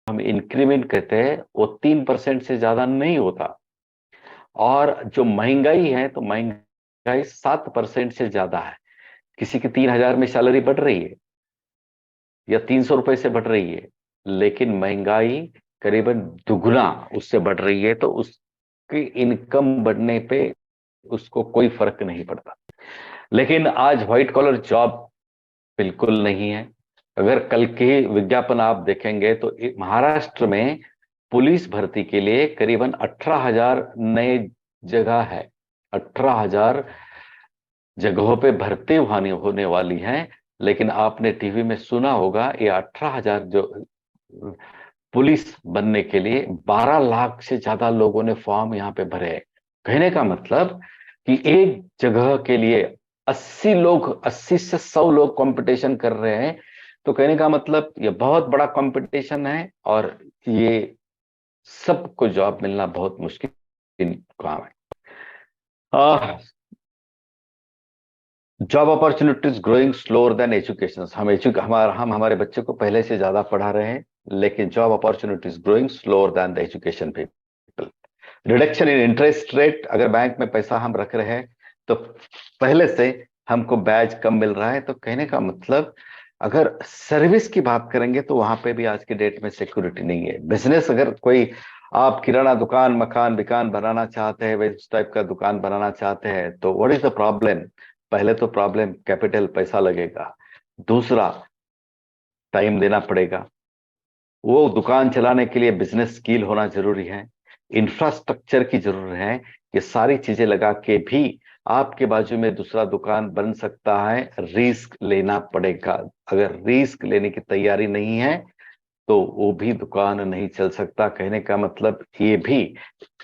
हम इंक्रीमेंट कहते हैं वो 3% से ज्यादा नहीं होता। और जो महंगाई है तो महंगाई 7% से ज्यादा है। किसी की 3,000 में सैलरी बढ़ रही है या 300 रुपए से बढ़ रही है, लेकिन महंगाई करीबन दुगना उससे बढ़ रही है, तो उसकी इनकम बढ़ने पे उसको कोई फर्क नहीं पड़ता। लेकिन आज व्हाइट कॉलर जॉब बिल्कुल नहीं है। अगर कल के विज्ञापन आप देखेंगे तो महाराष्ट्र में पुलिस भर्ती के लिए करीबन 18,000 नए जगह है। 18,000 जगहों पे भर्ती होने वाली है। लेकिन आपने टीवी में सुना होगा ये 18,000 जो पुलिस बनने के लिए 12 लाख से ज्यादा लोगों ने फॉर्म यहाँ पे भरे हैं। कहने का मतलब कि एक जगह के लिए 80 लोग, 80 से 100 लोग कंपटीशन कर रहे हैं। तो कहने का मतलब ये बहुत बड़ा कंपटीशन है, और ये सबको जॉब मिलना बहुत मुश्किल काम है। Job opportunities growing slower then education. हम हमारे बच्चे को पहले से ज्यादा पढ़ा रहे हैं, लेकिन job opportunities growing slower then the education people. Reduction in interest rate, अगर बैंक में पैसा हम रख रहे हैं तो पहले से हमको ब्याज कम मिल रहा है। तो कहने का मतलब अगर सर्विस की बात करेंगे तो वहां पे भी आज की डेट में सिक्योरिटी नहीं है। बिजनेस अगर कोई, आप किराना दुकान, मकान दुकान बनाना चाहते हैं, इस टाइप का दुकान बनाना चाहते हैं, तो व्हाट इज द प्रॉब्लम? पहले तो प्रॉब्लम कैपिटल, पैसा लगेगा। दूसरा, टाइम देना पड़ेगा। वो दुकान चलाने के लिए बिजनेस स्किल होना जरूरी है। इंफ्रास्ट्रक्चर की जरूरत है कि सारी चीजें लगा के भी आपके बाजू में दूसरा दुकान बन सकता है। रिस्क लेना पड़ेगा। अगर रिस्क लेने की तैयारी नहीं है तो वो भी दुकान नहीं चल सकता। कहने का मतलब ये भी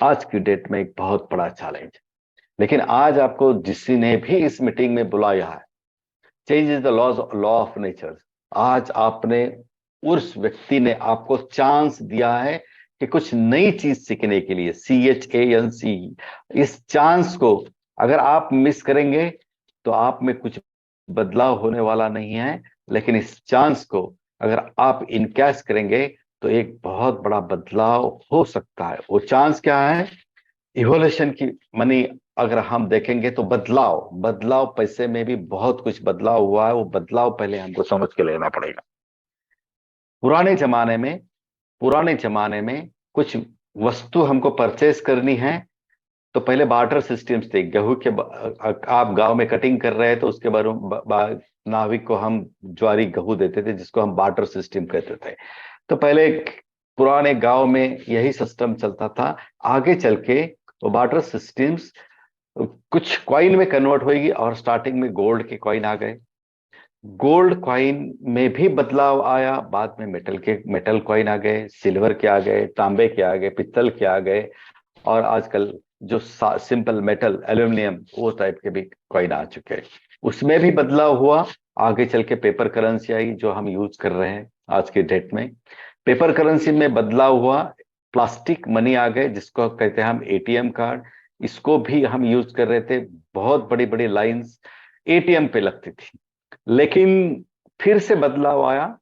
आज की डेट में एक बहुत बड़ा चैलेंज है। लेकिन आज आपको जिसी ने भी इस मीटिंग में बुलाया है, change is the law of nature. आज आपने, उस व्यक्ति ने आपको चांस दिया है कि कुछ नई चीज सीखने के लिए, CHANC। इस चांस को अगर आप मिस करेंगे तो आप में कुछ बदलाव होने वाला नहीं है। लेकिन इस चांस को अगर आप इनकैश करेंगे तो एक बहुत बड़ा बदलाव हो सकता है। वो चांस क्या है? इवोल्यूशन की मनी। अगर हम देखेंगे तो बदलाव, बदलाव पैसे में भी बहुत कुछ बदलाव हुआ है। वो बदलाव पहले हमको समझ के लेना पड़ेगा। पुराने जमाने में पुराने जमाने में कुछ वस्तु हमको परचेस करनी है तो पहले बार्टर सिस्टम्स थे। गेहूं के आप गांव में कटिंग कर रहे हैं तो उसके नाविक को हम ज्वारी गेहूं देते थे, जिसको हम बार्टर सिस्टम कहते थे। तो पहले पुराने गांव में यही सिस्टम चलता था। आगे चल के वो बार्टर सिस्टम्स कुछ कॉइन में कन्वर्ट होगी, और स्टार्टिंग में गोल्ड के कॉइन आ गए। गोल्ड कॉइन में भी बदलाव आया, बाद में मेटल कॉइन आ गए, सिल्वर के आ गए, तांबे के आ गए, पित्तल के आ गए, और आजकल जो सिंपल मेटल एल्यूमिनियम वो टाइप के भी कॉइन आ चुके हैं। उसमें भी बदलाव हुआ। आगे चल के पेपर करेंसी आई जो हम यूज कर रहे हैं आज के डेट में। पेपर करेंसी में बदलाव हुआ, प्लास्टिक मनी आ गए जिसको कहते हैं हम ATM कार्ड। इसको भी हम यूज कर रहे थे। बहुत बड़ी बड़ी लाइंस ATM पे लगती थी। लेकिन फिर से बदलाव आया,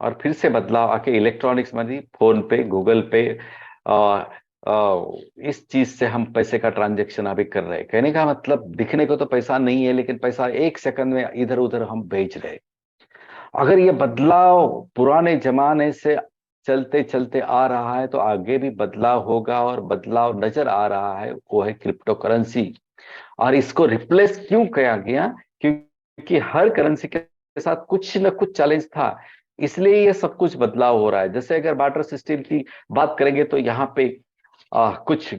और फिर से बदलाव आके इलेक्ट्रॉनिक्स मनी, फोन पे, गूगल पे, इस चीज से हम पैसे का ट्रांजैक्शन अभी कर रहे हैं। कहने का मतलब दिखने को तो पैसा नहीं है, लेकिन पैसा एक सेकंड में इधर उधर हम भेज रहे हैं। अगर ये बदलाव पुराने जमाने से चलते चलते आ रहा है तो आगे भी बदलाव होगा, और बदलाव नजर आ रहा है वो है क्रिप्टो करेंसी। और इसको रिप्लेस क्यों किया गया? क्योंकि हर करेंसी के साथ कुछ न कुछ चैलेंज था, इसलिए ये सब कुछ बदलाव हो रहा है। जैसे अगर बार्टर सिस्टम की बात करेंगे तो यहाँ पे कुछ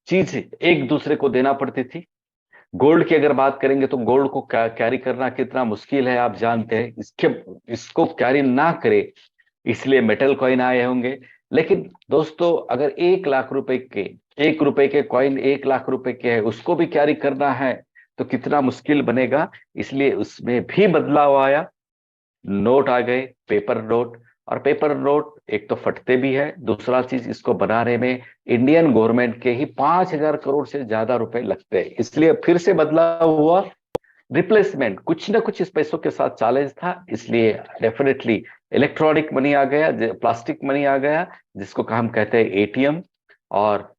चीज एक दूसरे को देना पड़ती थी। गोल्ड की अगर बात करेंगे तो गोल्ड को कैरी करना कितना मुश्किल है आप जानते हैं। इसको कैरी ना करे इसलिए मेटल कॉइन आए होंगे। लेकिन दोस्तों, अगर 1 लाख रुपए के, 1 रुपए के कॉइन 1 लाख रुपए के है, उसको भी कैरी करना है तो कितना मुश्किल बनेगा। इसलिए उसमें भी बदलाव आया। नोट आ गए, पेपर नोट। और पेपर नोट एक तो फटते भी है, दूसरा चीज इसको बनाने में इंडियन गवर्नमेंट के ही 5,000 करोड़ से ज्यादा रुपए लगते हैं। इसलिए फिर से बदलाव हुआ। रिप्लेसमेंट, कुछ ना कुछ इस पैसों के साथ चैलेंज था, इसलिए डेफिनेटली इलेक्ट्रॉनिक मनी आ गया, प्लास्टिक मनी आ गया, जिसको हम कहते हैं एटीएम, और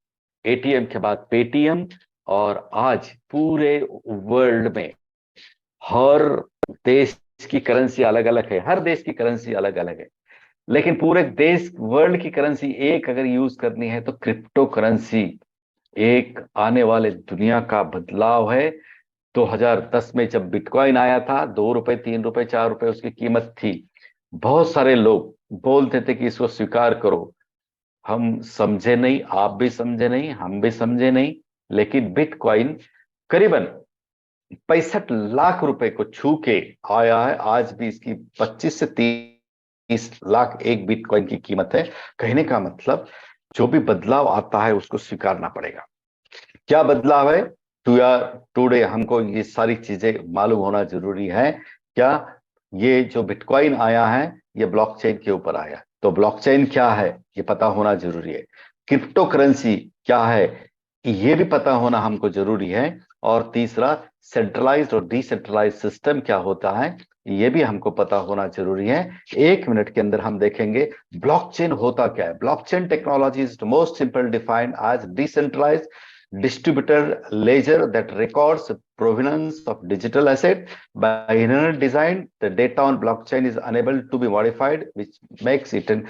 एटीएम के बाद पेटीएम, और आज पूरे वर्ल्ड में हर देश की करेंसी अलग अलग है, हर देश की करेंसी अलग अलग है, लेकिन पूरे देश वर्ल्ड की करेंसी एक अगर यूज करनी है तो क्रिप्टो करेंसी एक आने वाले दुनिया का बदलाव है। 2010 में जब बिटकॉइन आया था, 2 रुपए, 3 रुपए, 4 रुपए उसकी कीमत थी, बहुत सारे लोग बोलते थे कि इसको स्वीकार करो। हम समझे नहीं, आप भी समझे नहीं, हम भी समझे नहीं, लेकिन बिटकॉइन करीबन 65 लाख रुपए को छू के आया है। आज भी इसकी 25 से 30 लाख एक बिटकॉइन की कीमत है। कहने का मतलब जो भी बदलाव आता है उसको स्वीकारना पड़ेगा। क्या बदलाव है? टुडे हमको ये सारी चीजें मालूम होना जरूरी है। क्या ये जो बिटकॉइन आया है ये ब्लॉकचेन के ऊपर आया है, तो ब्लॉकचेन क्या है ये पता होना जरूरी है। क्रिप्टो करेंसी क्या है ये भी पता होना हमको जरूरी है। और तीसरा, सेंट्रलाइज्ड और डिसेंट्रलाइज्ड सिस्टम क्या होता है ये भी हमको पता होना जरूरी है। 1 मिनट के अंदर हम देखेंगे ब्लॉकचेन होता क्या है। Blockchain technology is most simple defined as decentralised distributed ledger that records provenance of digital asset. By inherent design, the data on blockchain is unable to be modified, which makes it an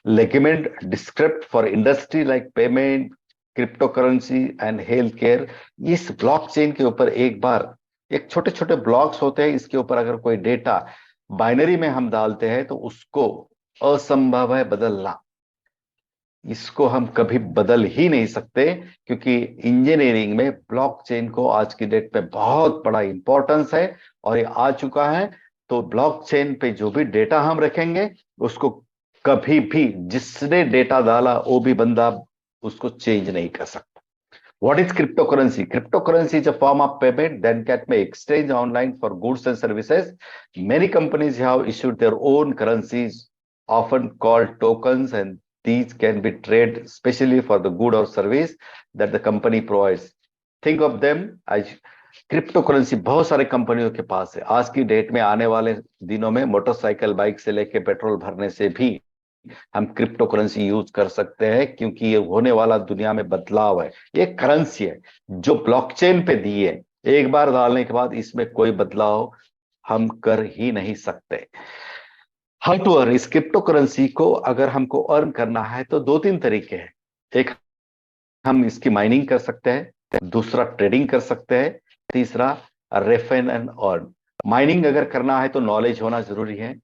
legitimate script for industry like payment, cryptocurrency and healthcare. इस blockchain के ऊपर एक बार एक छोटे छोटे blocks होते हैं, इसके ऊपर अगर कोई डेटा बाइनरी में हम डालते हैं तो उसको असंभव है बदलना। इसको हम कभी बदल ही नहीं सकते, क्योंकि इंजीनियरिंग में ब्लॉकचेन को आज की डेट पे बहुत बड़ा इंपॉर्टेंस है और ये आ चुका है। तो ब्लॉकचेन पे जो भी डेटा हम रखेंगे उसको कभी भी जिसने डेटा डाला वो भी बंदा उसको चेंज नहीं कर सकता। What is cryptocurrency? Cryptocurrency is a form of payment that can be exchanged online for goods and services. Many companies have issued their own currencies, often called tokens, and these can be traded especially for the good or service that the company provides. Think of them as crypto currency बहुत सारे कंपनियों के पास है। आज की date में आने वाले दिनों में मोटरसाइकिल, बाइक से लेके पेट्रोल भरने से भी हम क्रिप्टो करेंसी यूज कर सकते हैं, क्योंकि ये होने वाला दुनिया में बदलाव है। ये करेंसी है जो ब्लॉकचेन पे दी है, एक बार डालने के बाद इसमें कोई बदलाव हम कर ही नहीं सकते। हाउ टू अर्न इस क्रिप्टो करेंसी को? अगर हमको अर्न करना है तो 2-3 तरीके हैं। एक, हम इसकी माइनिंग कर सकते हैं, दूसरा ट्रेडिंग कर सकते हैं, तीसरा रेफन एंड अर्न। माइनिंग अगर करना है तो नॉलेज होना जरूरी है।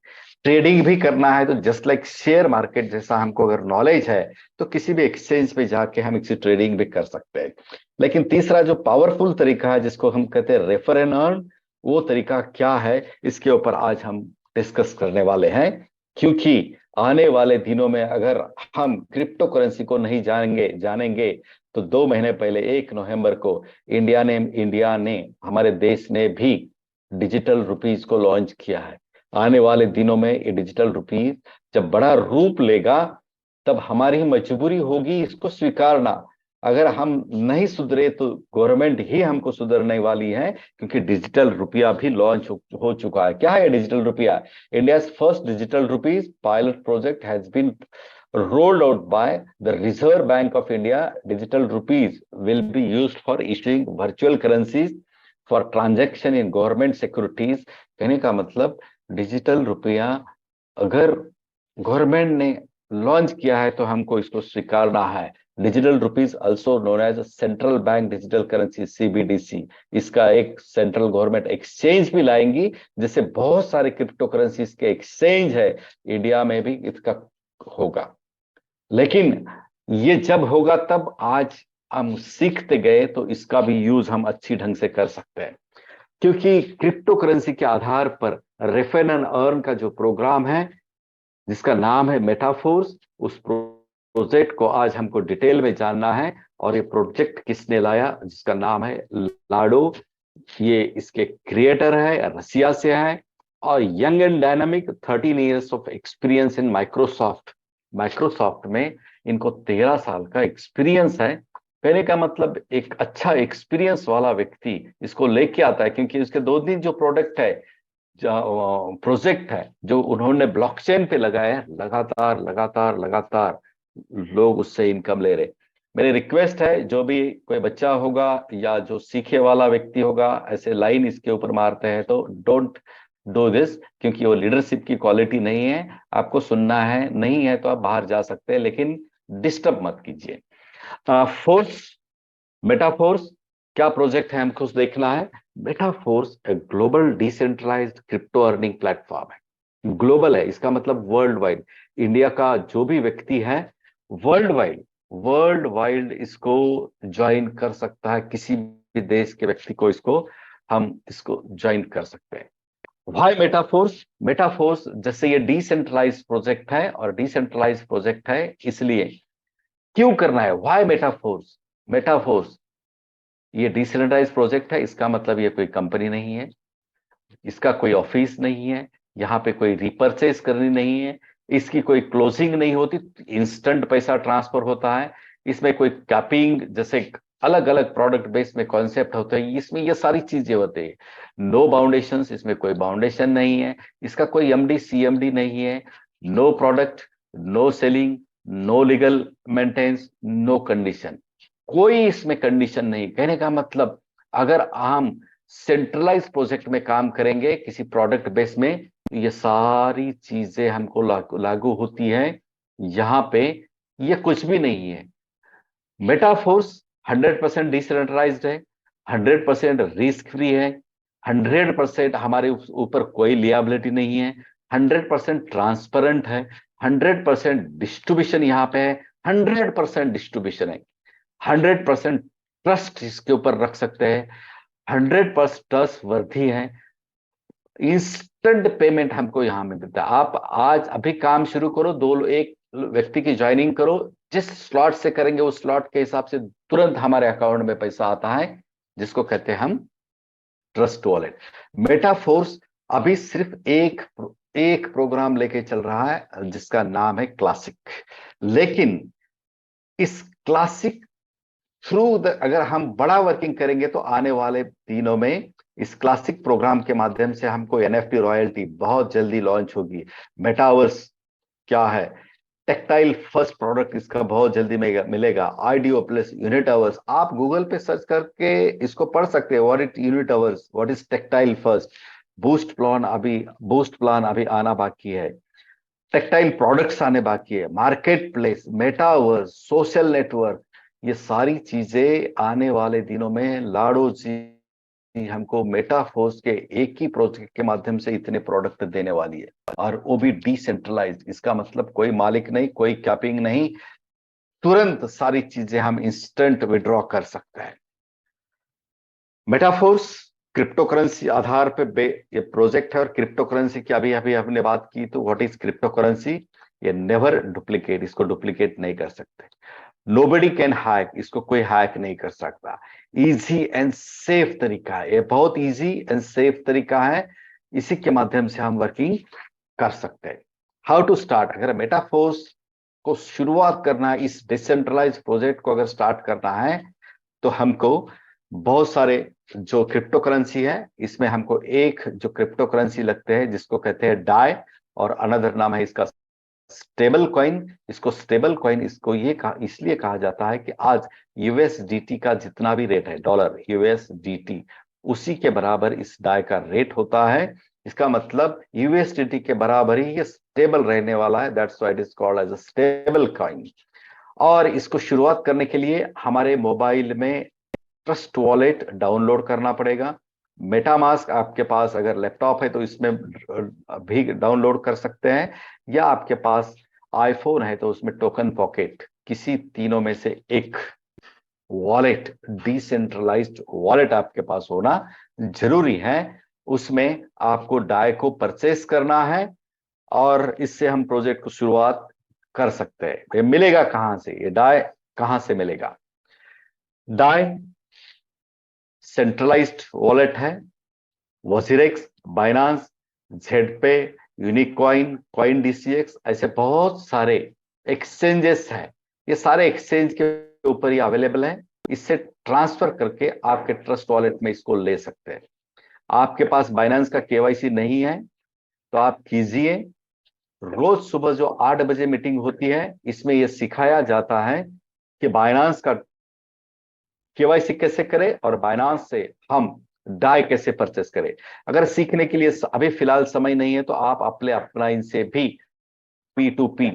ट्रेडिंग भी करना है तो जस्ट लाइक शेयर मार्केट जैसा हमको अगर नॉलेज है तो किसी भी एक्सचेंज पे जाके हम इसकी ट्रेडिंग भी कर सकते हैं। लेकिन तीसरा जो पावरफुल तरीका है जिसको हम कहते हैं रेफर एंड अर्न, वो तरीका क्या है इसके ऊपर आज हम डिस्कस करने वाले हैं। क्योंकि आने वाले दिनों में अगर हम क्रिप्टो करेंसी को नहीं जानेंगे तो 2 महीने पहले 1 नवंबर को इंडिया ने हमारे देश ने भी डिजिटल रुपीज को लॉन्च किया है। आने वाले दिनों में ये डिजिटल रुपीज जब बड़ा रूप लेगा तब हमारी मजबूरी होगी इसको स्वीकारना। अगर हम नहीं सुधरे तो गवर्नमेंट ही हमको सुधरने वाली है, क्योंकि डिजिटल रुपया भी लॉन्च हो चुका है। क्या है डिजिटल रुपया? India first digital rupees pilot project has been rolled out by the Reserve Bank of India. Digital rupees will be used for issuing virtual currencies for transaction in government securities. कहने का मतलब digital रुपया अगर government ने launch किया है तो हमको इसको स्वीकारना है। Digital rupees also known as central bank digital currency, CBDC. इसका एक सेंट्रल गवर्नमेंट एक्सचेंज भी लाएंगी, जिससे बहुत सारे क्रिप्टो करेंसीज के एक्सचेंज है, इंडिया में भी इसका होगा। लेकिन ये जब होगा तब आज हम सीखते गए तो इसका भी यूज हम अच्छी ढंग से कर सकते हैं। क्योंकि क्रिप्टो करेंसी के आधार पर रेफर एंड अर्न का जो प्रोग्राम है जिसका नाम है मेटाफोर्स, उस प्रोजेक्ट को आज हमको डिटेल में जानना है। और ये प्रोजेक्ट किसने लाया जिसका नाम है लाडो। ये इसके क्रिएटर है, रसिया से है, और young and dynamic, 13 years of experience in Microsoft में इनको 13 साल का एक्सपीरियंस है। कहने का मतलब एक अच्छा एक्सपीरियंस वाला व्यक्ति इसको लेके आता है, क्योंकि उसके 2 दिन जो प्रोडक्ट है प्रोजेक्ट है जो उन्होंने ब्लॉकचेन पे लगाया है, लगातार लगातार लगातार लोग उससे इनकम ले रहे। मेरी रिक्वेस्ट है, जो भी कोई बच्चा होगा या जो सीखे वाला व्यक्ति होगा ऐसे लाइन इसके ऊपर मारते हैं, तो डोंट डू दिस, क्योंकि वो लीडरशिप की क्वालिटी नहीं है। आपको सुनना है, नहीं है तो आप बाहर जा सकते हैं, लेकिन डिस्टर्ब मत कीजिए। फोर्स, मेटाफोर्स क्या प्रोजेक्ट है हमको देखना है। मेटाफोर्स एक global decentralised crypto earning platform है। ग्लोबल है, इसका मतलब वर्ल्ड वाइड। इंडिया का जो भी व्यक्ति है वर्ल्ड वाइड, वर्ल्ड वाइड इसको ज्वाइन कर सकता है। किसी भी देश के व्यक्ति को इसको हम इसको ज्वाइन कर सकते हैं। Y Metaforce? मेटाफोर्स जैसे ये डिसेंट्रलाइज्ड प्रोजेक्ट है और डिसेंट्रलाइज्ड प्रोजेक्ट है, इसलिए क्यों करना है? Why Metaforce? मेटाफोर्स ये डिसेंट्रलाइज प्रोजेक्ट है, इसका मतलब ये कोई कंपनी नहीं है, इसका कोई ऑफिस नहीं है, यहाँ पे कोई रिपर्चेस करनी नहीं है, इसकी कोई क्लोजिंग नहीं होती, इंस्टेंट पैसा ट्रांसफर होता है। इसमें कोई कैपिंग जैसे अलग अलग प्रोडक्ट बेस में कॉन्सेप्ट होते हैं, इसमें ये सारी चीजें होती है। नो बाउंडेशन, इसमें कोई बाउंडेशन नहीं है, इसका कोई एमडी सीएमडी नहीं है। No product, no selling, no legal maintenance, no condition, कोई इसमें कंडीशन नहीं। कहने का मतलब अगर हम सेंट्रलाइज प्रोजेक्ट में काम करेंगे किसी प्रोडक्ट बेस में, तो ये सारी चीजें हमको लागू होती है। यहां पे ये कुछ भी नहीं है। मेटाफोर्स 100% डिसेंट्रलाइज्ड है, 100% रिस्क फ्री है, 100% हमारे ऊपर कोई लियाबिलिटी नहीं है, 100% ट्रांसपेरेंट है, 100% डिस्ट्रीब्यूशन यहाँ पे है, 100% डिस्ट्रीब्यूशन है, 100% ट्रस्ट इसके ऊपर रख सकते हैं, 100% ट्रस्ट वर्दी है। इंस्टेंट पेमेंट हमको यहां में मिलता है। आप आज अभी काम शुरू करो, एक व्यक्ति की ज्वाइनिंग करो, जिस स्लॉट से करेंगे उस स्लॉट के हिसाब से तुरंत हमारे अकाउंट में पैसा आता है, जिसको कहते हैं हम ट्रस्ट वॉलेट। मेटाफोर्स अभी सिर्फ एक एक प्रोग्राम लेके चल रहा है जिसका नाम है क्लासिक। लेकिन इस क्लासिक थ्रू अगर हम बड़ा वर्किंग करेंगे तो आने वाले दिनों में इस क्लासिक प्रोग्राम के माध्यम से हमको एनएफटी रॉयल्टी बहुत जल्दी लॉन्च होगी। मेटावर्स क्या है? टेक्टाइल फर्स्ट प्रोडक्ट इसका बहुत जल्दी मिलेगा। आईडीओ प्लस यूनिट आवर्स, आप गूगल पे सर्च करके इसको पढ़ सकते हैं। What is unit hours, what is tactile first. Boost plan अभी आना बाकी है, टेक्टाइल प्रोडक्ट्स आने बाकी है, market place, metaverse, social network, ये सारी चीजें आने वाले दिनों में लाडो जी हमको मेटाफोर्स के एक ही प्रोजेक्ट के माध्यम से इतने प्रोडक्ट देने वाली है, और वो भी डिसेंट्रलाइज। इसका मतलब कोई मालिक नहीं, कोई कैपिंग नहीं, तुरंत सारी चीजें हम इंस्टेंट विड्रॉ कर सकते हैं। मेटाफोर्स क्रिप्टो करेंसी आधार पे ये प्रोजेक्ट है। और क्रिप्टो करेंसी की अभी अभी हमने बात की, तो व्हाट इज क्रिप्टो करेंसी? ये नेवर डुप्लीकेट, इसको डुप्लीकेट नहीं कर सकते। नोबडी कैन हैक, इसको कोई हैक नहीं कर सकता। इजी एंड सेफ तरीका है, ये बहुत इजी एंड सेफ तरीका है, इसी के माध्यम से हम वर्किंग कर सकते हैं। How to start? अगर मेटाफोर्स को शुरुआत करना है, इस डिसेंट्रलाइज प्रोजेक्ट को अगर स्टार्ट करना है, तो हमको बहुत सारे जो क्रिप्टो करेंसी है, इसमें हमको एक जो क्रिप्टो करेंसी लगते हैं जिसको कहते हैं डाई, और अनदर नाम है इसका स्टेबल कॉइन। इसको स्टेबल कॉइन इसको इसलिए कहा जाता है कि आज यूएसडीटी का जितना भी रेट है, डॉलर यूएसडीटी, उसी के बराबर इस डाई का रेट होता है। इसका मतलब यूएसडीटी के बराबर ही ये स्टेबल रहने वाला है, that's why it is called as a stable coin. और इसको शुरुआत करने के लिए हमारे मोबाइल में ट्रस्ट वॉलेट डाउनलोड करना पड़ेगा। मेटामास्क आपके पास अगर लैपटॉप है तो इसमें भी डाउनलोड कर सकते हैं, या आपके पास आईफोन है तो उसमें टोकन पॉकेट, किसी तीनों में से एक वॉलेट, डिसेंट्रलाइज्ड वॉलेट आपके पास होना जरूरी है। उसमें आपको डाई को परचेस करना है, और इससे हम प्रोजेक्ट को शुरुआत कर सकते हैं। ये मिलेगा कहां से? ये डाई कहां से मिलेगा? डाई सेंट्रलाइज्ड वॉलेट है, वॉसिरेक्स, बाइनांस, जेडपे, यूनिकॉइन, कॉइन डीसीएक्स, ऐसे बहुत सारे एक्सचेंजेस हैं। ये सारे एक्सचेंज के ऊपर ही अवेलेबल है। इससे ट्रांसफर करके आपके ट्रस्ट वॉलेट में इसको ले सकते हैं। आपके पास बाइनेंस का केवाईसी नहीं है तो आप कीजिए। रोज सुबह जो 8 बजे मीटिंग होती है, इसमें यह सिखाया जाता है कि बाइनेंस का केवाईसी कैसे करें और बाइनेंस से हम डाई कैसे परचेस करें। अगर सीखने के लिए अभी फिलहाल समय नहीं है तो आप अपने अपलाइन से भी P2P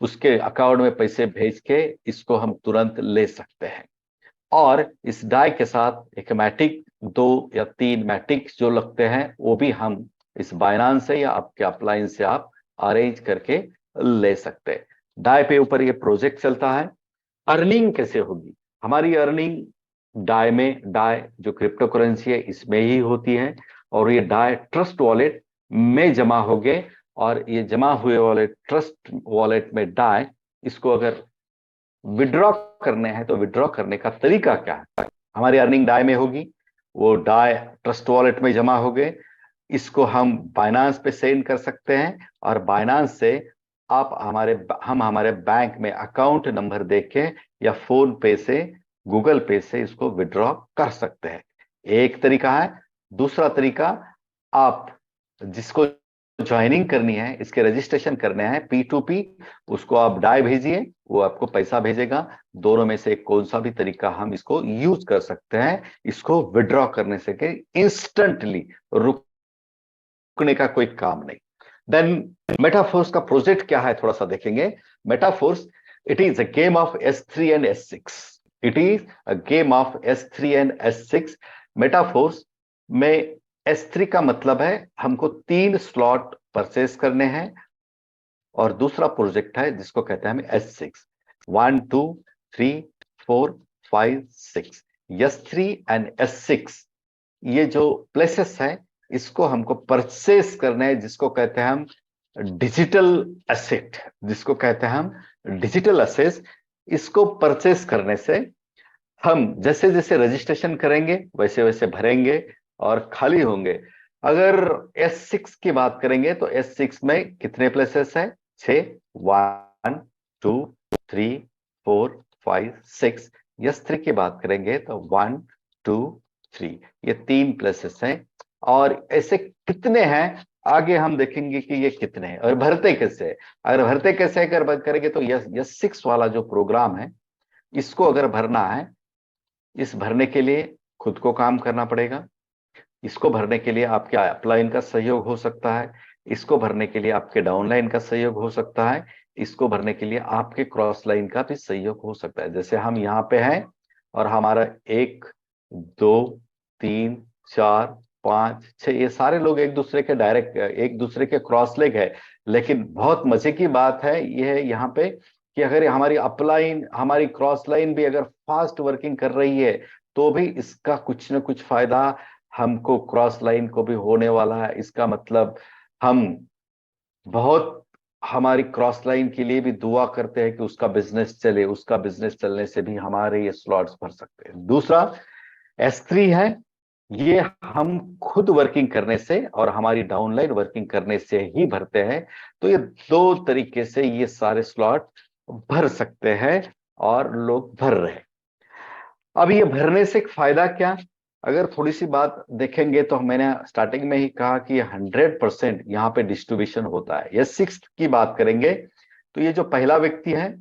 उसके अकाउंट में पैसे भेज के इसको हम तुरंत ले सकते हैं। और इस डाई के साथ एक मैटिक, 2 या 3 मैटिक जो लगते हैं वो भी हम इस बाइनांस से या आपके अपलाइन से आप अरेंज करके ले सकते हैं। डाई पे ऊपर ये प्रोजेक्ट चलता है। अर्निंग कैसे होगी? हमारी अर्निंग डाई में, डाई जो क्रिप्टो करेंसी है इसमें ही होती है, और ये डाई ट्रस्ट वॉलेट में जमा हो गए, और ये जमा हुए वॉलेट ट्रस्ट वॉलेट में डाई, इसको अगर विड्रॉ करने हैं तो विड्रॉ करने का तरीका क्या है? हमारी अर्निंग डाई में होगी, वो डाई ट्रस्ट वॉलेट में जमा हो गए, इसको हम बाइनांस पे सेंड कर सकते हैं, और बाइनांस से आप हम हमारे बैंक में अकाउंट नंबर देख के या फोन पे से, गूगल पे से इसको विड्रॉ कर सकते हैं। एक तरीका है। दूसरा तरीका, आप जिसको ज्वाइनिंग करनी है, इसके रजिस्ट्रेशन करने हैं P2P, उसको आप डाई भेजिए, वो आपको पैसा भेजेगा। दोनों में से कौन सा भी तरीका हम इसको यूज कर सकते हैं, इसको विड्रॉ करने से के इंस्टेंटली रुकने का कोई काम नहीं। देन मेटाफोर्स का प्रोजेक्ट क्या है, थोड़ा सा देखेंगे। Metaforce, it is a game of S3 and S6। It is a game of S3 and S6। Metaforce में S3 का मतलब है हमको 3 स्लॉट परचेस करने हैं, और दूसरा प्रोजेक्ट है जिसको कहते हैं हम S6। 1 2 3 4 5 6। S3 एंड S6 ये जो प्लेसेस है, इसको हमको परचेस करना है, जिसको कहते हैं हम डिजिटल एसेट, जिसको कहते हैं हम डिजिटल एसेट। इसको परचेस करने से हम जैसे जैसे रजिस्ट्रेशन करेंगे वैसे वैसे भरेंगे और खाली होंगे। अगर S6 की बात करेंगे तो S6 में कितने प्लेसेस है? 6। 1 2 3 4 5 6। S3 की बात करेंगे तो 1 2 3, ये 3 प्लेसेस हैं। और ऐसे कितने हैं आगे हम देखेंगे कि ये कितने हैं और भरते कैसे हैं। अगर भरते कैसे अगर बात करेंगे तो S6 वाला जो प्रोग्राम है, इसको अगर भरना है, इस भरने के लिए खुद को काम करना पड़ेगा। इसको भरने के लिए आपके अपलाइन का सहयोग हो सकता है। इसको भरने के लिए आपके डाउनलाइन का सहयोग हो सकता है। इसको भरने के लिए आपके क्रॉस लाइन का भी सहयोग हो सकता है। जैसे हम यहाँ पे हैं और हमारा 1 2 3 4 5 6, ये सारे लोग एक दूसरे के डायरेक्ट, एक दूसरे के क्रॉस लेग है। लेकिन बहुत मजे की बात है ये है यहाँ पे कि अगर हमारी अपलाइन, हमारी क्रॉस लाइन भी अगर फास्ट वर्किंग कर रही है, तो भी इसका कुछ ना कुछ फायदा हमको क्रॉस लाइन को भी होने वाला है। इसका मतलब हम बहुत हमारी क्रॉस लाइन के लिए भी दुआ करते हैं कि उसका बिजनेस चले, उसका बिजनेस चलने से भी हमारे ये स्लॉट्स भर सकते हैं। दूसरा S3 है, ये हम खुद वर्किंग करने से और हमारी डाउनलाइन वर्किंग करने से ही भरते हैं। तो ये 2 तरीके से ये सारे स्लॉट भर सकते हैं और लोग भर रहे हैं। अब ये भरने से एक फायदा क्या? अगर थोड़ी सी बात देखेंगे तो मैंने स्टार्टिंग में ही कहा कि 100% यहाँ पे डिस्ट्रीब्यूशन होता है। ये सिक्स की बात करेंगे तो ये जो पहला व्यक्ति है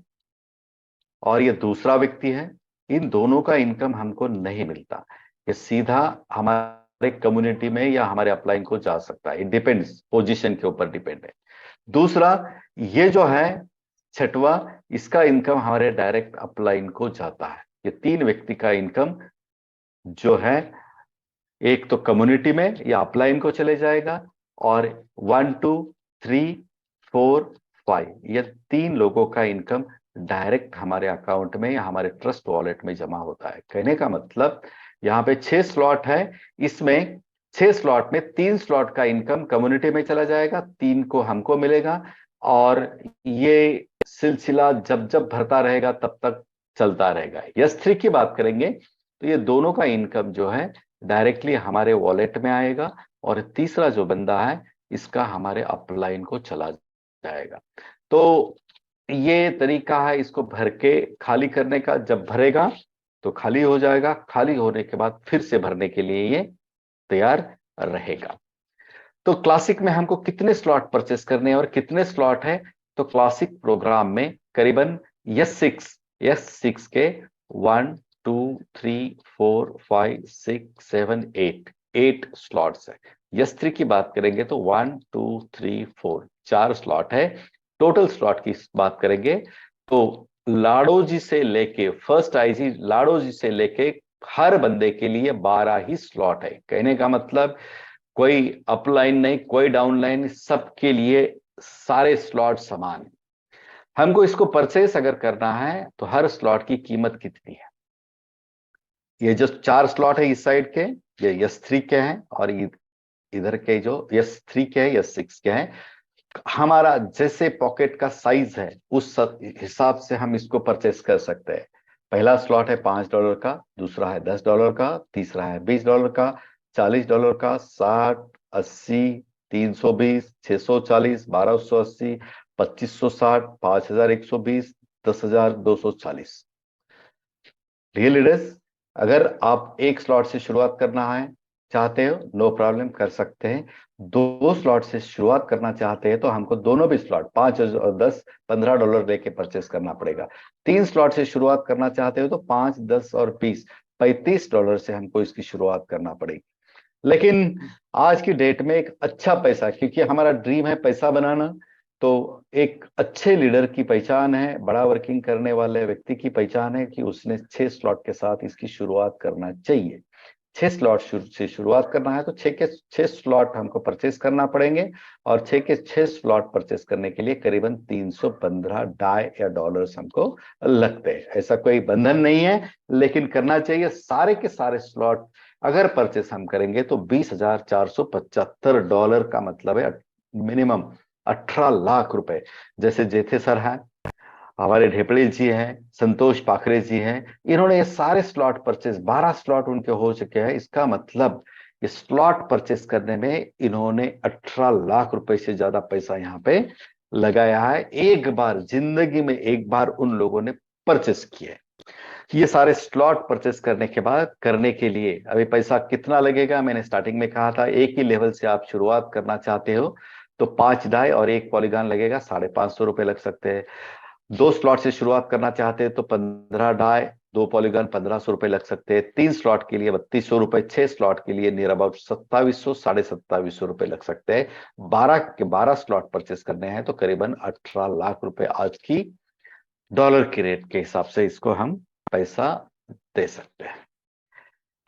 और ये दूसरा व्यक्ति है, इन दोनों का इनकम हमको नहीं मिलता। ये सीधा हमारे कम्युनिटी में या हमारे अपलाइन को जा सकता है। इट डिपेंड्स, पोजीशन के ऊपर डिपेंड है। दूसरा, ये जो है छठवा, इसका इनकम हमारे डायरेक्ट अपलाइन को जाता है। ये 3 व्यक्ति का इनकम जो है, एक तो कम्युनिटी में या अपलाइन को चले जाएगा, और 1 2 3 4 5, ये 3 लोगों का इनकम डायरेक्ट हमारे अकाउंट में या हमारे ट्रस्ट वॉलेट में जमा होता है। कहने का मतलब यहाँ पे 6 स्लॉट है, इसमें 6 स्लॉट में 3 स्लॉट का इनकम कम्युनिटी में चला जाएगा, 3 को हमको मिलेगा। और ये सिलसिला जब जब भरता रहेगा तब तक चलता रहेगा। S3 की बात करेंगे तो ये दोनों का इनकम जो है डायरेक्टली हमारे वॉलेट में आएगा, और तीसरा जो बंदा है इसका हमारे अपलाइन को चला जाएगा। तो ये तरीका है इसको भर के खाली करने का। जब भरेगा तो खाली हो जाएगा, खाली होने के बाद फिर से भरने के लिए ये तैयार रहेगा। तो क्लासिक में हमको कितने स्लॉट परचेस करने हैं और कितने स्लॉट है? तो क्लासिक प्रोग्राम में करीबन यस सिक्स के 1 2 3 4 5 6 7 8 8 स्लॉट्स है। यस 3 की बात करेंगे तो 1 2 3 4 4 स्लॉट है। टोटल स्लॉट की बात करेंगे तो लाडोजी से लेके फर्स्ट आईजी लाडोजी से लेके हर बंदे के लिए 12 ही स्लॉट है। कहने का मतलब कोई अपलाइन नहीं, कोई डाउनलाइन, सबके लिए सारे स्लॉट समान है। हमको इसको परचेस अगर करना है तो हर स्लॉट की कीमत कितनी है? ये जो 4 स्लॉट है इस साइड के, ये यस 3 के हैं, और इधर के जो यस 3 के हैं, यस 6 के हैं। हमारा जैसे पॉकेट का साइज है उस हिसाब से हम इसको परचेस कर सकते हैं। पहला स्लॉट है $5 का, दूसरा है $10 का, तीसरा है $20 का, $40 का, 60, 80, 320, 640, 1280, 2560, 5120, 10,240। रियल लीडर्स, अगर आप एक स्लॉट से शुरुआत करना है चाहते हो, नो प्रॉब्लम, कर सकते हैं। 2 स्लॉट से शुरुआत करना चाहते हैं तो हमको दोनों भी स्लॉट 5 और 10 $15 लेके परचेस करना पड़ेगा। 3 स्लॉट से शुरुआत करना चाहते हो तो 5, 10 और 20 $35 से हमको इसकी शुरुआत करना पड़ेगी। लेकिन आज की डेट में एक अच्छा पैसा, क्योंकि हमारा ड्रीम है पैसा बनाना, तो एक अच्छे लीडर की पहचान है, बड़ा वर्किंग करने वाले व्यक्ति की पहचान है कि उसने 6 स्लॉट के साथ इसकी शुरुआत करना चाहिए। 6 स्लॉट से शुरुआत करना है तो 6 के 6 स्लॉट हमको परचेस करना पड़ेंगे, और 6 के 6 स्लॉट परचेस करने के लिए करीबन 315 डाई या डॉलर्स हमको लगते हैं। ऐसा कोई बंधन नहीं है, लेकिन करना चाहिए। सारे के सारे स्लॉट अगर परचेस हम करेंगे तो $20,475 का मतलब है मिनिमम 18 लाख रुपए। जैसे जेथे सर हैं, हमारे ढेपड़े जी हैं, संतोष पाखरे जी हैं, इन्होंने ये सारे स्लॉट परचेस 12 स्लॉट उनके हो चुके हैं। इसका मतलब ये स्लॉट परचेस करने में इन्होंने 18 लाख रुपए से ज्यादा पैसा यहाँ पे लगाया है। एक बार जिंदगी में एक बार उन लोगों ने परचेस किया है। ये सारे स्लॉट परचेस करने के बाद करने के लिए अभी पैसा कितना लगेगा? मैंने स्टार्टिंग में कहा था एक ही लेवल से आप शुरुआत करना चाहते हो तो 5 डाई और 1 पॉलीगॉन लगेगा, ₹550 लग सकते हैं। 2 स्लॉट से शुरुआत करना चाहते हैं तो 15 डाई, 2 पॉलीगॉन, ₹1,500 लग सकते हैं। 3 स्लॉट के लिए ₹3,200, 6 स्लॉट के लिए नियर अबाउट 2700, ₹2,750 लग सकते हैं। 12 के 12 स्लॉट परचेस करने हैं तो करीबन 18 लाख रुपए आज की डॉलर की रेट के हिसाब से इसको हम पैसा दे सकते हैं।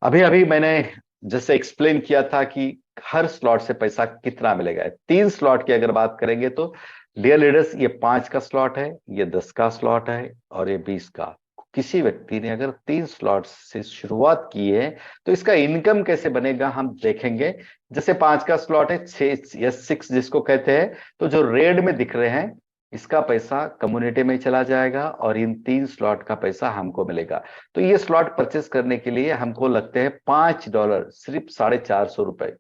अभी अभी मैंने जैसे एक्सप्लेन किया था कि हर स्लॉट से पैसा कितना मिलेगा। 3 स्लॉट की अगर बात करेंगे तो डियर लीडर्स, ये 5 का स्लॉट है, ये 10 का स्लॉट है और ये 20 का। किसी व्यक्ति ने अगर 3 स्लॉट से शुरुआत की है तो इसका इनकम कैसे बनेगा हम देखेंगे। जैसे 5 का स्लॉट है, 6 जिसको कहते हैं, तो जो रेड में दिख रहे हैं इसका पैसा कम्युनिटी में चला जाएगा और इन 3 स्लॉट का पैसा हमको मिलेगा। तो ये स्लॉट परचेस करने के लिए हमको लगते हैं $5, सिर्फ ₹450।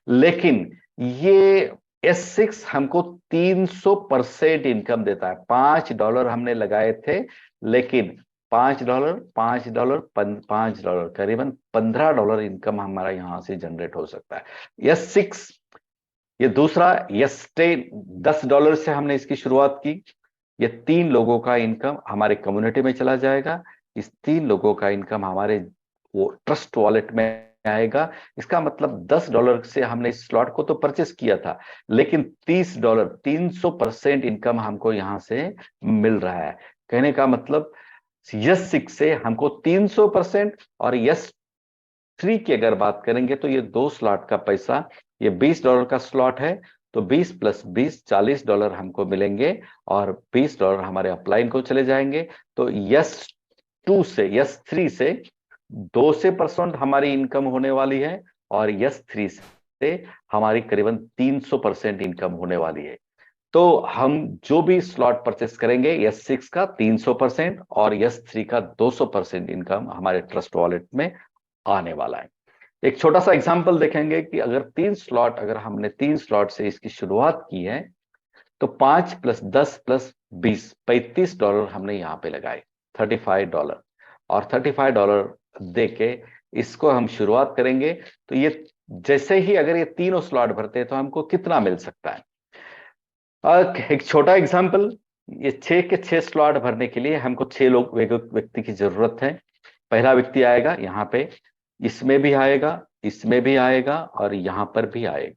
लेकिन ये S6 हमको 300% इनकम देता है। $5 हमने लगाए थे, लेकिन $5, $5, $5, करीबन $15 इनकम हमारा यहां से जनरेट हो सकता है। S6 ये दूसरा, यस 10 $10 से हमने इसकी शुरुआत की। ये 3 लोगों का इनकम हमारे कम्युनिटी में चला जाएगा। इस 3 लोगों का इनकम हमारे वो ट्रस्ट वॉलेट में आएगा। इसका मतलब $10 से हमने इस स्लॉट को तो परचेस किया था, लेकिन $30, 300% इनकम हमको यहां से मिल रहा है। कहने का मतलब यस 6 से हमको 300%, और यस 3 की अगर बात करेंगे तो ये 2 स्लॉट का पैसा, ये $20 का स्लॉट है तो 20 + 20 $40 हमको मिलेंगे, और $20 हमारे अपलाइन को चले जाएंगे। तो यस 3 से 200% हमारी इनकम होने वाली है, और यस 3 से हमारी करीबन 300% इनकम होने वाली है। तो हम जो भी स्लॉट परचेस करेंगे, यस 6 का 300% और यस 3 का 200% इनकम हमारे ट्रस्ट वॉलेट में आने वाला है। एक छोटा सा एग्जांपल देखेंगे कि अगर हमने 3 स्लॉट से इसकी शुरुआत की है तो 5 + 10 + 20 $35 हमने यहां पे लगाए, $35, और $35 दे के इसको हम शुरुआत करेंगे तो ये जैसे ही अगर ये तीनों स्लॉट भरते हैं तो हमको कितना मिल सकता है। एक छोटा एग्जांपल, ये 6 के 6 स्लॉट भरने के लिए हमको 6 लोग व्यक्ति की जरूरत है। पहला व्यक्ति आएगा यहाँ पे, इसमें भी आएगा, इसमें भी आएगा और यहां पर भी आएगा।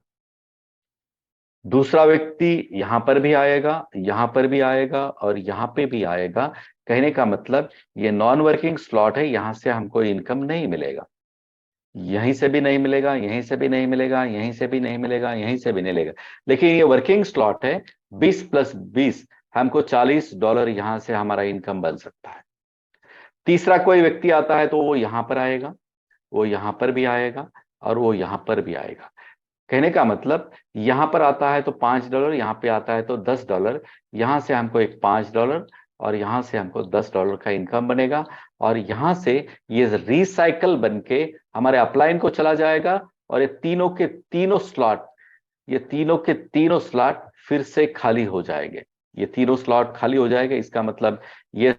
दूसरा व्यक्ति यहां पर भी आएगा, यहां पर भी आएगा और यहां पे भी आएगा। कहने का मतलब ये नॉन वर्किंग स्लॉट है, यहां से हमको इनकम नहीं मिलेगा, यहीं से भी नहीं मिलेगा, यहीं से भी नहीं मिलेगा, यहीं से भी नहीं मिलेगा, यहीं से भी नहीं मिलेगा। लेकिन ये वर्किंग स्लॉट है, 20 + 20 हमको $40 यहां से हमारा इनकम बन सकता है। तीसरा कोई व्यक्ति आता है तो वो यहां पर आएगा, वो यहां पर भी आएगा और वो यहां पर भी आएगा। कहने का मतलब यहां पर आता है तो $5, यहां पे आता है तो $10, यहां से हमको एक $5 और यहां से हमको $10 का इनकम बनेगा। और यहां से ये रिसाइकल बन के हमारे अपलाइन को चला जाएगा और ये तीनों के तीनों स्लॉट, ये तीनों के तीनों स्लॉट फिर से खाली हो जाएंगे। ये तीनों स्लॉट खाली हो जाएंगे, इसका मतलब ये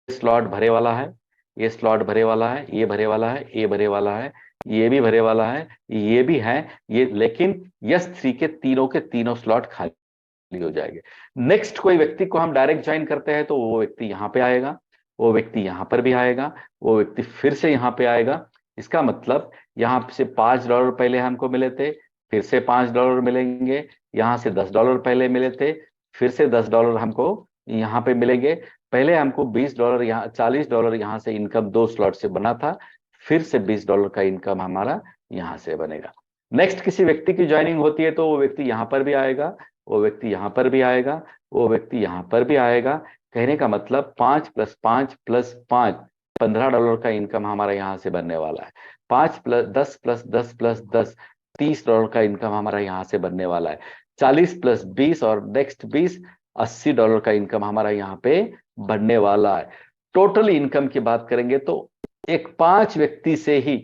स्लॉट भरे वाला है, ये स्लॉट भरे वाला है, ये भरे वाला है, ये भरे वाला है, ये भी भरे वाला है, ये भी है, ये, लेकिन यस 3 के तीनों स्लॉट खाली हो जाएंगे। नेक्स्ट कोई व्यक्ति को हम डायरेक्ट ज्वाइन करते हैं तो वो व्यक्ति यहाँ पे आएगा, वो व्यक्ति यहाँ पर भी आएगा, वो व्यक्ति फिर से यहाँ पे आएगा। इसका मतलब यहाँ से $5 पहले हमको मिले थे, फिर से $5 मिलेंगे, यहाँ से $10 पहले मिले थे, फिर से $10 हमको यहाँ पे मिलेंगे। पहले हमको $20 यहाँ, $40 यहाँ से इनकम 2 स्लॉट से बना था, फिर से $20 का इनकम हमारा यहाँ से बनेगा। नेक्स्ट किसी व्यक्ति की ज्वाइनिंग होती है तो वो व्यक्ति यहाँ पर भी आएगा, वो व्यक्ति यहाँ पर भी आएगा, वो व्यक्ति यहाँ पर भी आएगा। कहने का मतलब 5 + 5 + 5 $15 का इनकम हमारा यहाँ से बनने वाला है। 5 + 10 + 10 + 10 $30 का इनकम हमारा यहाँ से बनने वाला है। 40 + 20 और नेक्स्ट 20 $80 का इनकम हमारा यहाँ पे बढ़ने वाला है। टोटल इनकम की बात करेंगे तो एक 5 व्यक्ति से ही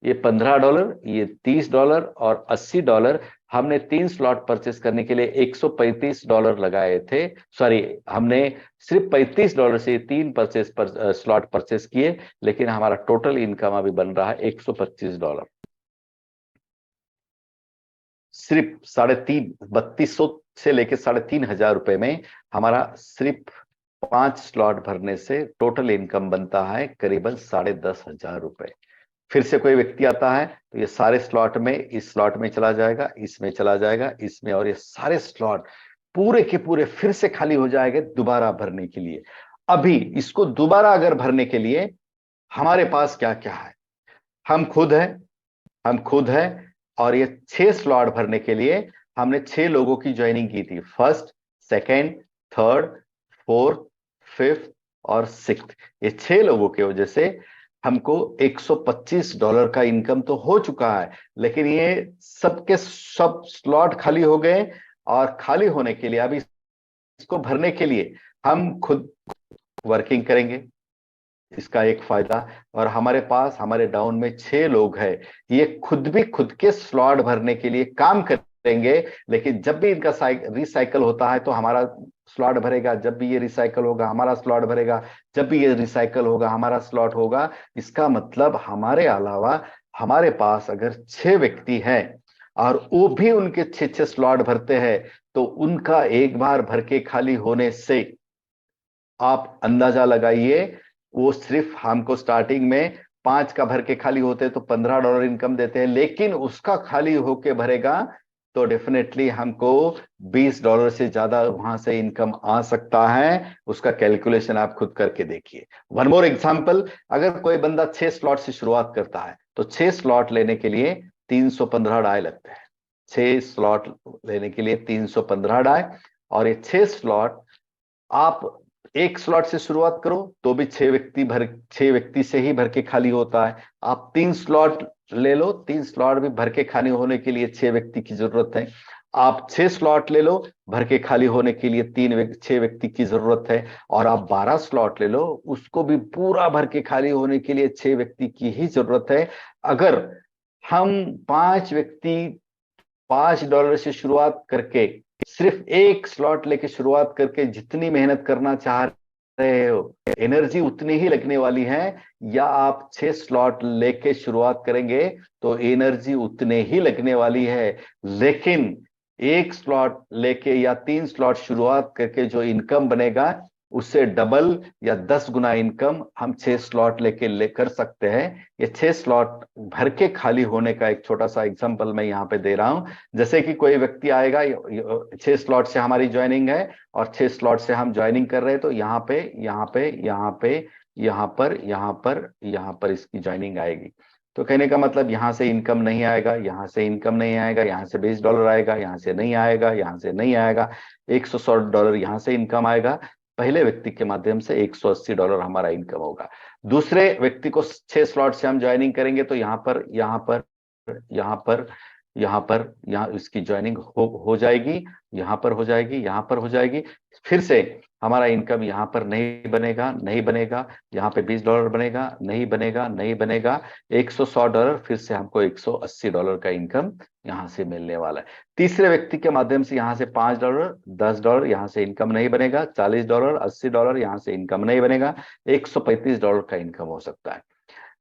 ये $15, ये $30 और $80 हमने 3 स्लॉट परचेस करने के लिए $135 लगाए थे। सॉरी, हमने सिर्फ $35 से 3 स्लॉट परचेस किए, लेकिन हमारा टोटल इनकम अभी बन रहा है $125। सिर्फ 3200 से लेकर 3500 में हमारा सिर्फ 5 स्लॉट भरने से टोटल इनकम बनता है करीबन ₹10,500। फिर से कोई व्यक्ति आता है तो ये सारे स्लॉट में, इस स्लॉट में चला जाएगा, इसमें चला जाएगा, इसमें, और ये सारे स्लॉट पूरे के पूरे फिर से खाली हो जाएंगे दोबारा भरने के लिए। अभी इसको दोबारा अगर भरने के लिए हमारे पास क्या क्या है, हम खुद है, हम खुद है, और ये 6 स्लॉट भरने के लिए हमने 6 लोगों की ज्वाइनिंग की थी, first, second, third, fourth, fifth और सिक्स्थ। ये 6 लोगों की वजह से हमको $125 का इनकम तो हो चुका है, लेकिन ये सबके सब स्लॉट खाली हो गए। और खाली होने के लिए अभी इसको भरने के लिए हम खुद वर्किंग करेंगे, इसका एक फायदा। और हमारे पास, हमारे डाउन में 6 लोग हैं, ये खुद भी खुद के स्लॉट भरने के लिए काम करेंगे, लेकिन जब भी इनका रिसाइकल होता है तो हमारा स्लॉट भरेगा, जब भी ये रिसाइकल होगा हमारा स्लॉट भरेगा, जब भी ये रिसाइकल होगा हमारा स्लॉट होगा। इसका मतलब हमारे अलावा हमारे पास अगर 6 व्यक्ति हैं और वो भी उनके 6 स्लॉट भरते हैं तो उनका एक बार भर के खाली होने से आप अंदाजा लगाइए, वो सिर्फ हमको स्टार्टिंग में 5 का भर के खाली होते तो $15 इनकम देते हैं, लेकिन उसका खाली होके भरेगा तो डेफिनेटली हमको $20 से ज्यादा वहां से इनकम आ सकता है। उसका कैलकुलेशन आप खुद करके देखिए। वन मोर एग्जांपल, अगर कोई बंदा 6 स्लॉट से शुरुआत करता है तो 6 स्लॉट लेने के लिए $315 लगते हैं। 6 स्लॉट लेने के लिए $315, और ये 6 स्लॉट आप एक स्लॉट से शुरुआत करो तो भी 6 व्यक्ति से ही भर के खाली होता है। आप 3 स्लॉट ले लो, 3 स्लॉट भी भर के खाली होने के लिए 6 व्यक्ति की जरूरत है। आप 6 स्लॉट ले लो, भर के खाली होने के लिए 6 व्यक्ति की जरूरत है। और आप 12 स्लॉट ले लो, उसको भी पूरा भर के खाली होने के लिए 6 व्यक्ति की ही जरूरत है। अगर हम 5 व्यक्ति $5 से शुरुआत करके सिर्फ एक स्लॉट लेके शुरुआत करके जितनी मेहनत करना चाह रहे हो, एनर्जी उतनी ही लगने वाली है। या आप 6 स्लॉट लेके शुरुआत करेंगे तो एनर्जी उतने ही लगने वाली है, लेकिन 1 स्लॉट लेके या 3 स्लॉट शुरुआत करके जो इनकम बनेगा उससे डबल या 10 गुना इनकम हम 6 स्लॉट ले कर सकते हैं। ये 6 स्लॉट भर के खाली होने का एक छोटा सा एग्जांपल मैं यहाँ पे दे रहा हूं। जैसे कि कोई व्यक्ति आएगा, 6 स्लॉट से हमारी ज्वाइनिंग है और 6 स्लॉट से हम ज्वाइनिंग कर रहे हैं, तो यहाँ पे यहाँ पे यहाँ पे यहाँ पर इसकी ज्वाइनिंग आएगी। तो कहने का मतलब यहाँ से इनकम नहीं आएगा, यहाँ से इनकम नहीं आएगा, यहाँ से $20 आएगा, यहाँ से नहीं आएगा, यहाँ से नहीं आएगा। $160 यहाँ से इनकम आएगा। पहले व्यक्ति के माध्यम से $180 हमारा इनकम होगा। दूसरे व्यक्ति को 6 स्लॉट से हम ज्वाइनिंग करेंगे तो यहाँ इसकी ज्वाइनिंग हो जाएगी, यहाँ पर हो जाएगी, यहाँ पर हो जाएगी। फिर से हमारा इनकम यहाँ पर नहीं बनेगा, नहीं बनेगा, यहाँ पे $20 बनेगा, नहीं बनेगा, नहीं बनेगा। $160, फिर से हमको $180 का इनकम यहाँ से मिलने वाला है। तीसरे व्यक्ति के माध्यम से यहाँ से $5, $10 यहाँ से इनकम नहीं बनेगा, $40, $80 यहाँ से इनकम नहीं बनेगा, $135 का इनकम हो सकता है।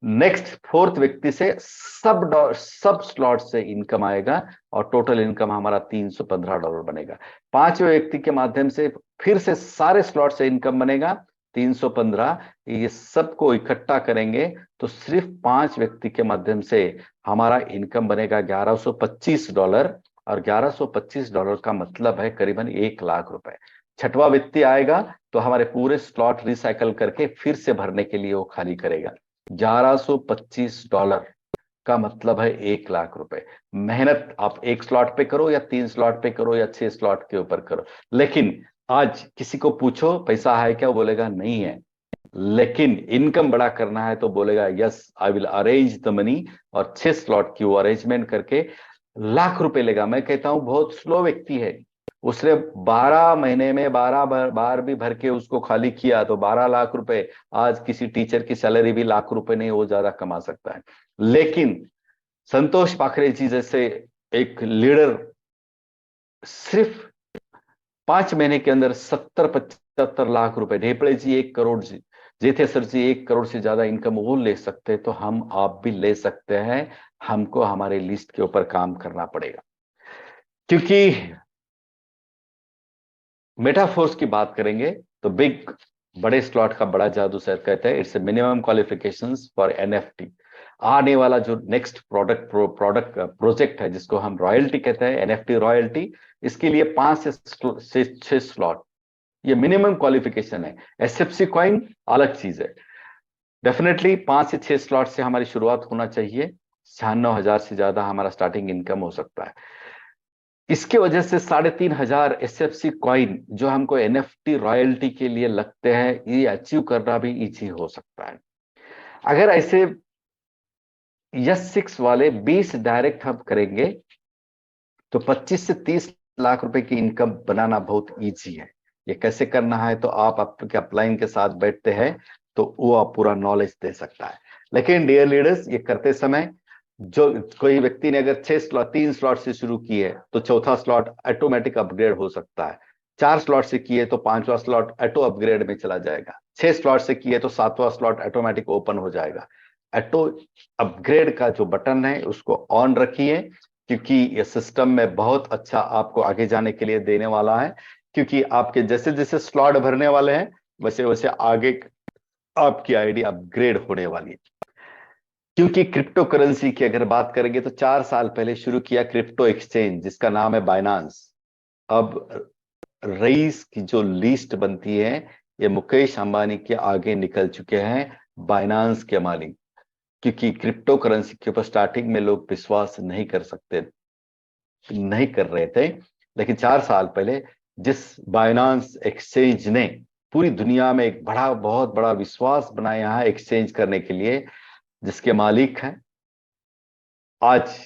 नेक्स्ट फोर्थ व्यक्ति से सब स्लॉट से इनकम आएगा और टोटल इनकम हमारा $315 बनेगा। पांचवें व्यक्ति के माध्यम से फिर से सारे स्लॉट से इनकम बनेगा 315। ये सबको इकट्ठा करेंगे तो सिर्फ 5 व्यक्ति के माध्यम से हमारा इनकम बनेगा $1125। और $1125 का मतलब है करीबन 1 लाख रुपए। छठवां व्यक्ति आएगा तो हमारे पूरे स्लॉट रिसाइकल करके फिर से भरने के लिए वो खाली करेगा। $1125 का मतलब है 1 लाख रुपए। मेहनत आप 1 स्लॉट पे करो या 3 स्लॉट पे करो या 6 स्लॉट के ऊपर करो, लेकिन आज किसी को पूछो पैसा है क्या, वो बोलेगा नहीं है। लेकिन इनकम बड़ा करना है तो बोलेगा yes I will arrange the money, और 6 स्लॉट की वो अरेंजमेंट करके लाख रुपए लेगा। मैं कहता हूं बहुत स्लो व्यक्ति है, उसने 12 महीने में 12 बार भी भर के उसको खाली किया तो 12 लाख रुपए। आज किसी टीचर की सैलरी भी लाख रुपए नहीं, वो ज्यादा कमा सकता है। लेकिन संतोष पाखरे जी जैसे एक लीडर सिर्फ 5 महीने के अंदर 70-75 लाख रुपए, ढेपड़े जी 1 करोड़ जी, जेठेसर जी 1 करोड़ से ज्यादा इनकम वो ले सकते हैं, तो हम आप भी ले सकते हैं। हमको हमारे लिस्ट के ऊपर काम करना पड़ेगा। क्योंकि मेटाफोर्स की बात करेंगे तो बड़े स्लॉट का बड़ा जादू सर कहते हैं it's minimum qualifications for NFT. आने वाला जो नेक्स्ट प्रोजेक्ट है जिसको हम रॉयल्टी कहते हैं, एनएफटी रॉयल्टी, इसके लिए 5 से 6 स्लॉट ये मिनिमम क्वालिफिकेशन है। एसएफसी कॉइन अलग चीज है। डेफिनेटली 5 से 6 स्लॉट से हमारी शुरुआत होना चाहिए। 96,000 से ज्यादा हमारा स्टार्टिंग इनकम हो सकता है। इसके वजह से 3,500 एसएफसी कॉइन जो हमको एनएफटी रॉयल्टी के लिए लगते हैं, ये अचीव करना भी इजी हो सकता है। अगर ऐसे यस 6 वाले 20 डायरेक्ट हम करेंगे तो 25 से 30 लाख रुपए की इनकम बनाना बहुत इजी है। ये कैसे करना है तो आप आपके अपलाइन के साथ बैठते हैं तो वो आप पूरा नॉलेज दे सकता है। लेकिन डियर लीडर्स, ये करते समय जो कोई व्यक्ति ने अगर 3 स्लॉट से शुरू की है तो चौथा स्लॉट ऑटोमेटिक अपग्रेड हो सकता है। 4 स्लॉट से किए तो 5वां स्लॉट ऑटो अपग्रेड में चला जाएगा। 6 स्लॉट से किए तो 7वां स्लॉट ऑटोमेटिक ओपन हो जाएगा। ऑटो अपग्रेड का जो बटन है उसको ऑन रखिए, क्योंकि ये सिस्टम में बहुत अच्छा आपको आगे जाने के लिए देने वाला है। क्योंकि आपके जैसे जैसे स्लॉट भरने वाले हैं वैसे वैसे आगे आपकी आईडी अपग्रेड होने वाली है। क्योंकि क्रिप्टो करेंसी की अगर बात करेंगे तो 4 साल पहले शुरू किया क्रिप्टो एक्सचेंज जिसका नाम है बाइनांस। अब रईस की जो लिस्ट बनती है ये मुकेश अंबानी के आगे निकल चुके हैं, बाइनांस के मालिक। क्योंकि क्रिप्टो करेंसी के ऊपर स्टार्टिंग में लोग विश्वास नहीं कर रहे थे, लेकिन 4 साल पहले जिस बाइनांस एक्सचेंज ने पूरी दुनिया में एक बहुत बड़ा विश्वास बनाया है एक्सचेंज करने के लिए, जिसके मालिक हैं आज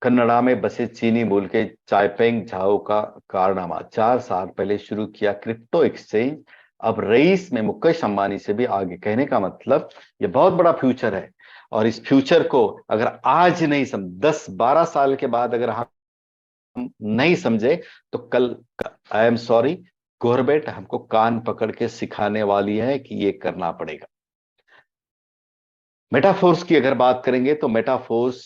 कन्नड़ा में बसे चीनी मूल के चायपेंग झाओ का कारनामा, 4 साल पहले शुरू किया क्रिप्टो एक्सचेंज। अब रईस में मुकेश अंबानी से भी आगे। कहने का मतलब ये बहुत बड़ा फ्यूचर है, और इस फ्यूचर को अगर आज नहीं 10-12 साल के बाद अगर हम नहीं समझे तो कल, आई एम सॉरी, गवर्नमेंट हमको कान पकड़ के सिखाने वाली है कि ये करना पड़ेगा। मेटाफोर्स की अगर बात करेंगे तो मेटाफोर्स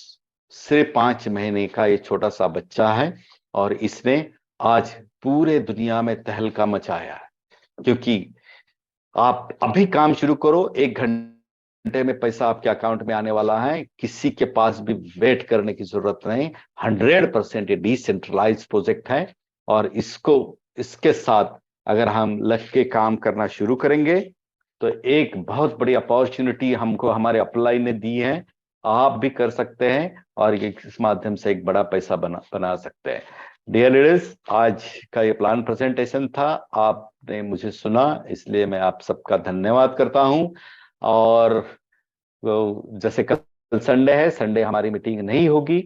सिर्फ 5 महीने का ये छोटा सा बच्चा है और इसने आज पूरे दुनिया में तहलका मचाया है। क्योंकि आप अभी काम शुरू करो, 1 घंटे में पैसा आपके अकाउंट में आने वाला है, किसी के पास भी वेट करने की जरूरत नहीं। 100% ये डिसेंट्रलाइज प्रोजेक्ट है और इसको इसके साथ अगर हम लग के काम करना शुरू करेंगे तो एक बहुत बड़ी अपॉर्चुनिटी हमको हमारे अपलाइन ने दी है। आप भी कर सकते हैं और ये इस माध्यम से एक बड़ा पैसा बना सकते हैं। डियर लीडर्स, आज का ये प्लान प्रेजेंटेशन था, आपने मुझे सुना, इसलिए मैं आप सबका धन्यवाद करता हूं। और जैसे कल संडे है, संडे हमारी मीटिंग नहीं होगी।